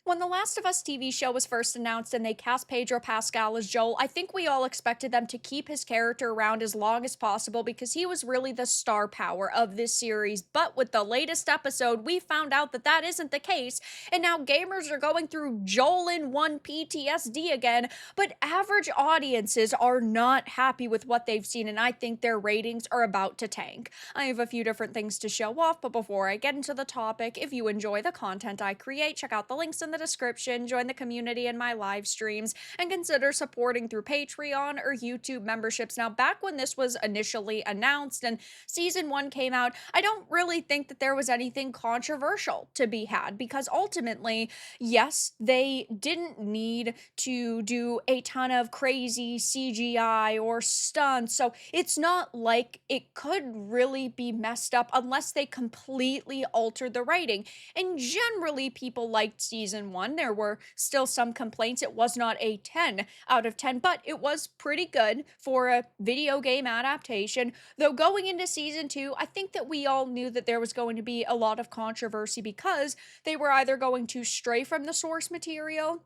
When The Last of Us TV show was first announced and they cast Pedro Pascal as Joel, I think we all expected them to keep his character around as long as possible because he was really the star power of this series. But with the latest episode, we found out that that isn't the case, and now gamers are going through Joel in 1 PTSD again. But average audiences are not happy with what they've seen, and I think their ratings are about to tank. I have a few different things to show off, but before I get into the topic, if you enjoy the content I create, check out the links in the description, join the community in my live streams, and consider supporting through Patreon or YouTube memberships. Now, back when this was initially announced and season 1 came out, I don't really think that there was anything controversial to be had because ultimately, yes, they didn't need to do a ton of crazy CGI or stunts, so it's not like it could really be messed up unless they completely altered the writing. And generally, people liked season 1. There were still some complaints. It was not a 10 out of 10, but it was pretty good for a video game adaptation. Though going into season 2, I think that we all knew that there was going to be a lot of controversy because they were either going to stray from the source material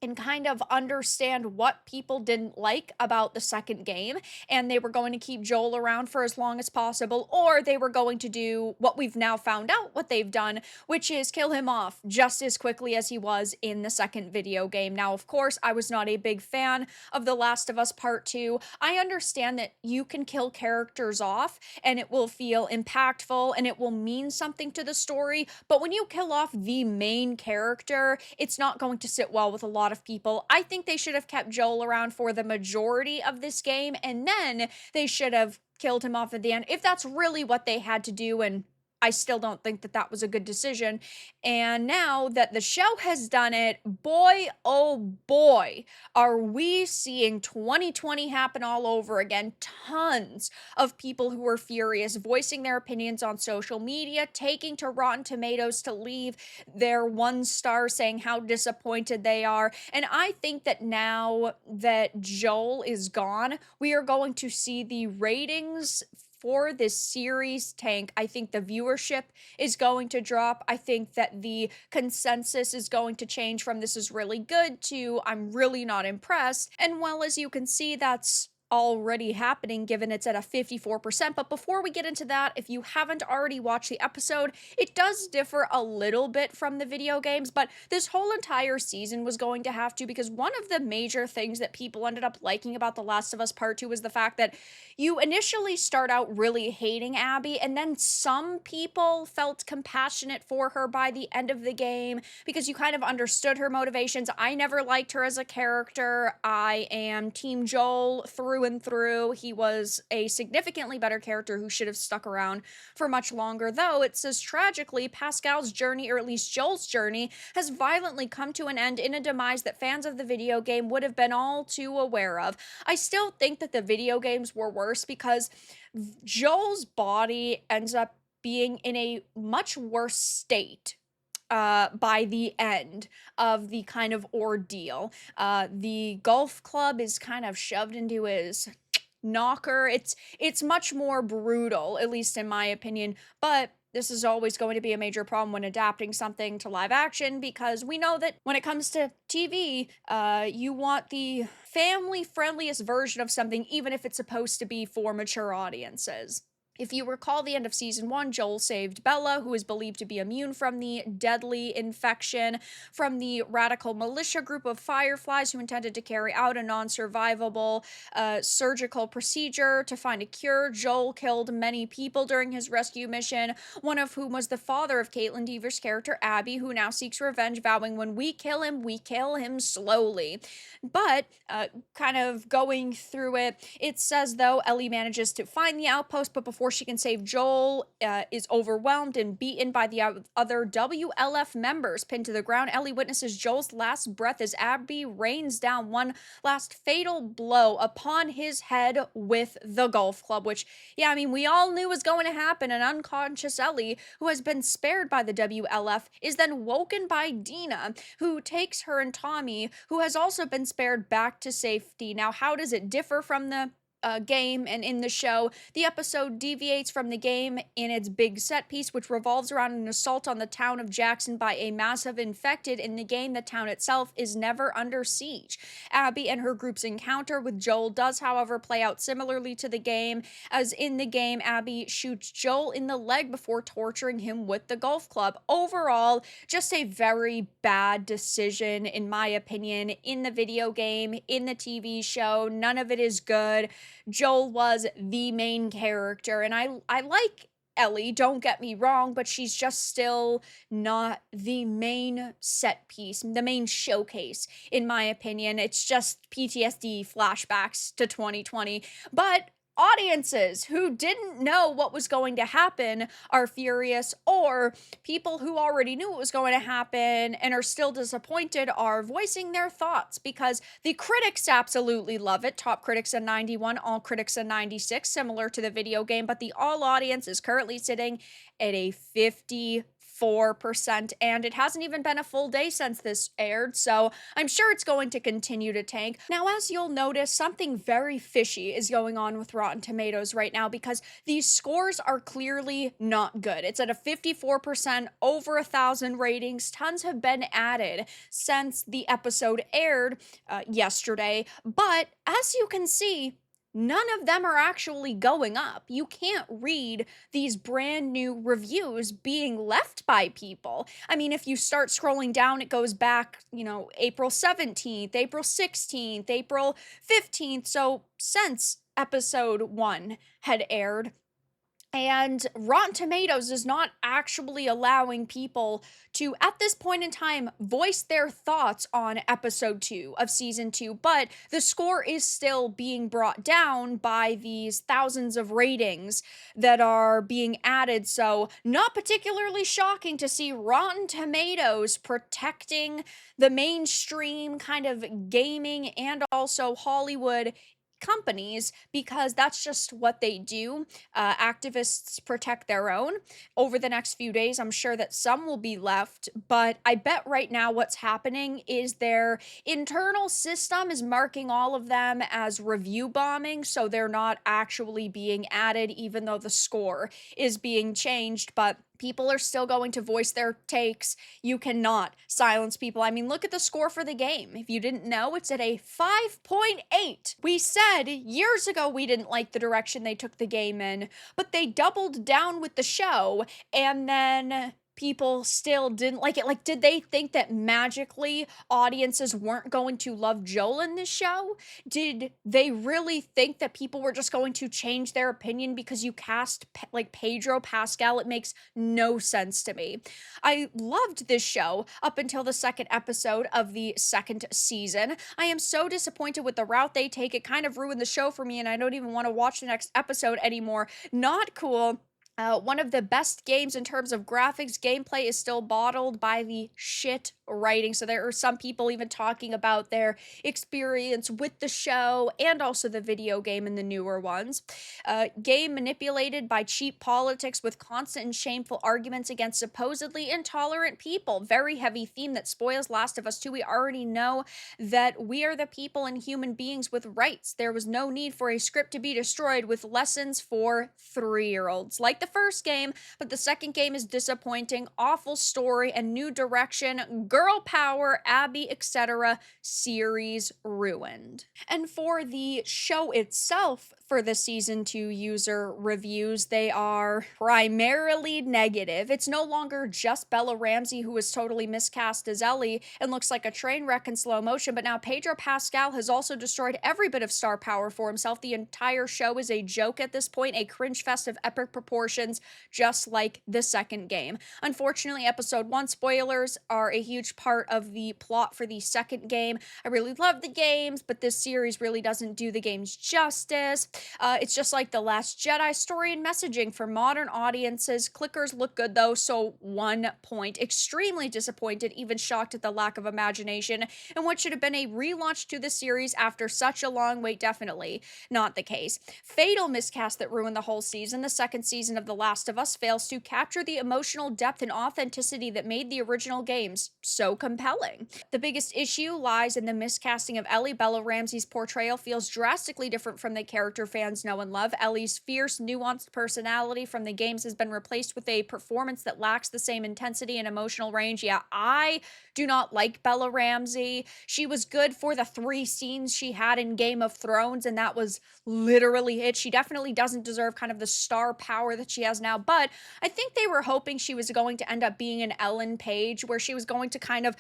and kind of understand what people didn't like about the second game, and they were going to keep Joel around for as long as possible, or they were going to do what we've now found out what they've done, which is kill him off just as quickly as he was in the second video game. Now, of course, I was not a big fan of The Last of Us Part 2. I understand that you can kill characters off and it will feel impactful and it will mean something to the story, but when you kill off the main character, it's not going to sit well with a lot of people. I think they should have kept Joel around for the majority of this game, and then they should have killed him off at the end if that's really what they had to do. And I still don't think that that was a good decision. And now that the show has done it, boy, oh boy, are we seeing 2020 happen all over again. Tons of people who are furious, voicing their opinions on social media, taking to Rotten Tomatoes to leave their 1 star, saying how disappointed they are. And I think that now that Joel is gone, we are going to see the ratings for this series tank. I think the viewership is going to drop. I think that the consensus is going to change from this is really good to I'm really not impressed. And well, as you can see, that's already happening given it's at a 54%. But before we get into that, if you haven't already watched the episode, it does differ a little bit from the video games, but this whole entire season was going to have to, because one of the major things that people ended up liking about The Last of Us Part 2 was the fact that you initially start out really hating Abby, and then some people felt compassionate for her by the end of the game because you kind of understood her motivations. I never liked her as a character. I am Team Joel through and through. He was a significantly better character who should have stuck around for much longer, though it says tragically, Pascal's journey, or at least Joel's journey, has violently come to an end in a demise that fans of the video game would have been all too aware of. I still think that the video games were worse because Joel's body ends up being in a much worse state by the end of the kind of ordeal. The golf club is kind of shoved into his knocker. It's much more brutal, at least in my opinion, but this is always going to be a major problem when adapting something to live action because we know that when it comes to TV, you want the family friendliest version of something, even if it's supposed to be for mature audiences. If you recall the end of season 1, Joel saved Bella, who is believed to be immune from the deadly infection from the radical militia group of Fireflies who intended to carry out a non-survivable surgical procedure to find a cure. Joel killed many people during his rescue mission, one of whom was the father of Caitlin Deaver's character Abby, who now seeks revenge, vowing when we kill him slowly. But kind of going through it, it says, though, Ellie manages to find the outpost, but before she can save Joel, is overwhelmed and beaten by the other WLF members. Pinned to the ground, Ellie witnesses Joel's last breath as Abby rains down one last fatal blow upon his head with the golf club, which, yeah, I mean, we all knew was going to happen. An unconscious Ellie, who has been spared by the WLF, is then woken by Dina, who takes her and Tommy, who has also been spared, back to safety. Now, how does it differ from the game and in the show, the episode deviates from the game in its big set piece, which revolves around an assault on the town of Jackson by a massive infected. In the game, the town itself is never under siege. Abby and her group's encounter with Joel does, however, play out similarly to the game, as in the game, Abby shoots Joel in the leg before torturing him with the golf club. Overall, just a very bad decision, in my opinion, in the video game, in the TV show. None of it is good. Joel was the main character, and I like Ellie, don't get me wrong, but she's just still not the main set piece, the main showcase, in my opinion. It's just PTSD flashbacks to 2020. But audiences who didn't know what was going to happen are furious, or people who already knew what was going to happen and are still disappointed are voicing their thoughts, because the critics absolutely love it. Top critics a 91, all critics a 96, similar to the video game, but the all audience is currently sitting at a 54%, and it hasn't even been a full day since this aired, so I'm sure it's going to continue to tank. Now, as you'll notice, something very fishy is going on with Rotten Tomatoes right now, because these scores are clearly not good. It's at a 54%, over 1,000 ratings. Tons have been added since the episode aired yesterday, but as you can see, none of them are actually going up. You can't read these brand new reviews being left by people. I mean, if you start scrolling down, it goes back, April 17th, April 16th, April 15th. So since episode 1 had aired, and Rotten Tomatoes is not actually allowing people to, at this point in time, voice their thoughts on episode 2 of season 2. But the score is still being brought down by these thousands of ratings that are being added. So, not particularly shocking to see Rotten Tomatoes protecting the mainstream kind of gaming and also Hollywood companies, because that's just what they do. Activists protect their own. Over the next few days, I'm sure that some will be left, but I bet right now what's happening is their internal system is marking all of them as review bombing, so they're not actually being added, even though the score is being changed. But people are still going to voice their takes. You cannot silence people. I mean, look at the score for the game. If you didn't know, it's at a 5.8. We said years ago we didn't like the direction they took the game in, but they doubled down with the show, and then people still didn't like it. Like, did they think that magically audiences weren't going to love Joel in this show? Did they really think that people were just going to change their opinion because you cast Pedro Pascal? It makes no sense to me. I loved this show up until the second episode of the second season. I am so disappointed with the route they take. It kind of ruined the show for me, and I don't even want to watch the next episode anymore. Not cool. One of the best games in terms of graphics, gameplay is still bottled by the shit writing. So there are some people even talking about their experience with the show and also the video game and the newer ones. Game manipulated by cheap politics with constant and shameful arguments against supposedly intolerant people. Very heavy theme that spoils Last of Us 2. We already know that we are the people and human beings with rights. There was no need for a script to be destroyed with lessons for 3-year-olds. Like the first game, but the second game is disappointing. Awful story and new direction. Girl power, Abby, etc. Series ruined. And for the show itself, for the season 2 user reviews, they are primarily negative. It's no longer just Bella Ramsey, who is totally miscast as Ellie and looks like a train wreck in slow motion, but now Pedro Pascal has also destroyed every bit of star power for himself. The entire show is a joke at this point, a cringe fest of epic proportions, just like the second game. Unfortunately, episode 1 spoilers are a huge part of the plot for the second game. I really love the games, but this series really doesn't do the games justice. It's just like The Last Jedi. Story and messaging for modern audiences. Clickers look good though, so 1 point. Extremely disappointed, even shocked at the lack of imagination, and what should have been a relaunch to the series after such a long wait. Definitely not the case. Fatal miscast that ruined the whole season. The second season of The Last of Us fails to capture the emotional depth and authenticity that made the original games so compelling. The biggest issue lies in the miscasting of Ellie. Bella Ramsey's portrayal feels drastically different from the character fans know and love. Ellie's fierce, nuanced personality from the games has been replaced with a performance that lacks the same intensity and emotional range. Yeah, I do not like Bella Ramsey. She was good for the 3 scenes she had in Game of Thrones, and that was literally it. She definitely doesn't deserve kind of the star power that she has now, but I think they were hoping she was going to end up being an Ellen Page, where she was going to kind of,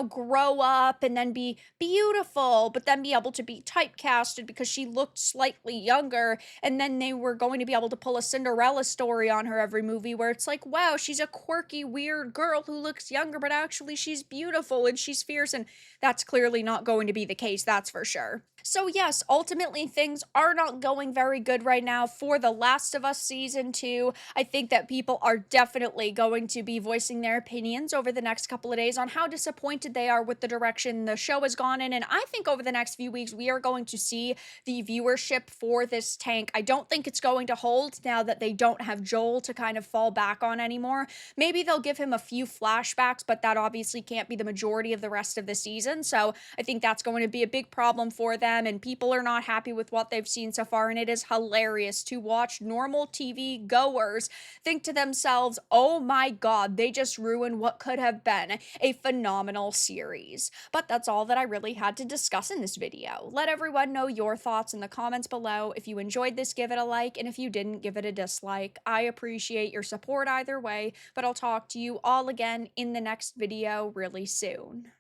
grow up and then be beautiful, but then be able to be typecasted because she looked slightly younger. And then they were going to be able to pull a Cinderella story on her every movie where it's like, wow, she's a quirky, weird girl who looks younger, but actually she's beautiful and she's fierce. And that's clearly not going to be the case, that's for sure. So, yes, ultimately, things are not going very good right now for The Last of Us Season 2. I think that people are definitely going to be voicing their opinions over the next couple of days on how disappointed they are with the direction the show has gone in. And I think over the next few weeks, we are going to see the viewership for this tank. I don't think it's going to hold now that they don't have Joel to kind of fall back on anymore. Maybe they'll give him a few flashbacks, but that obviously can't be the majority of the rest of the season. So I think that's going to be a big problem for them, and people are not happy with what they've seen so far. And it is hilarious to watch normal TV goers think to themselves, oh my god, they just ruined what could have been a phenomenal series. But that's all that I really had to discuss in this video. Let everyone know your thoughts in the comments below. If you enjoyed this, give it a like, and if you didn't, give it a dislike. I appreciate your support either way, but I'll talk to you all again in the next video really soon.